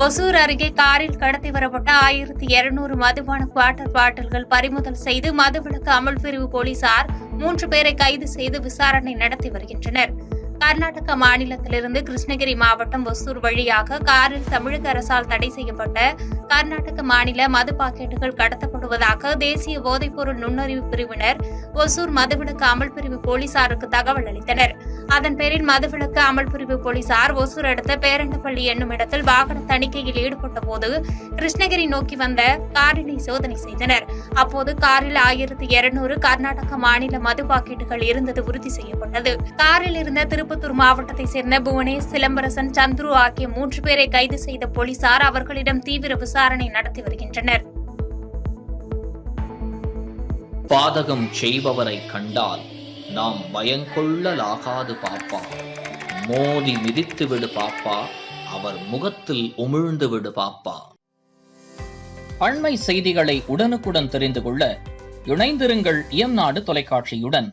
ஒசூர் அருகே காரில் கடத்தி வரப்பட்ட 1200 மதுபான குவார்ட்டர் பாட்டில்கள் பறிமுதல் செய்து மதுவிலக்கு அமல் பிரிவு போலீசார் 3 பேரை கைது செய்து விசாரணை நடத்தி வருகின்றனர். கர்நாடக மாநிலத்திலிருந்து கிருஷ்ணகிரி மாவட்டம் ஒசூர் வழியாக காரில் தமிழக அரசால் தடை செய்யப்பட்ட கர்நாடக மாநில மது பாக்கெட்டுகள் கடத்தப்படுவதாக தேசிய போதைப்பொருள் நுண்ணறிவு பிரிவினர் ஒசூர் மதுவிலக்கு அமல் பிரிவு போலீசாருக்கு தகவல் அளித்தனர். அதன் பேரில் மதுவிலக்கு அமல் பிரிவு போலீசார் ஒசூர் அடுத்த பேரண்டப்பள்ளி என்னும் இடத்தில் வாகன தணிக்கையில் ஈடுபட்ட போது கிருஷ்ணகிரி நோக்கி வந்த காரினை சோதனை செய்தனர். அப்போது காரில் 1200 கர்நாடக மாநில மது பாக்கெட்டுகள் இருந்தது உறுதி செய்யப்பட்டது. காரில் இருந்த திருப்பத்தூர் மாவட்டத்தை சேர்ந்த புவனேஷ், சிலம்பரசன், சந்துரு ஆகிய 3 பேரை கைது செய்த போலீசார் அவர்களிடம் தீவிர விசாரணை நடத்தி வருகின்றனர். பாதகம் செய்பவரை கண்டால் நாம் பயங்கொள்ளலாகாது பாப்பா, மோதி மிதித்து விடு பாப்பா, அவர் முகத்தில் உமிழ்ந்து விடு பாப்பா. அண்மை செய்திகளை உடனுக்குடன் தெரிந்து கொள்ள இணைந்திருங்கள் இயம்நாடு தொலைக்காட்சியுடன்.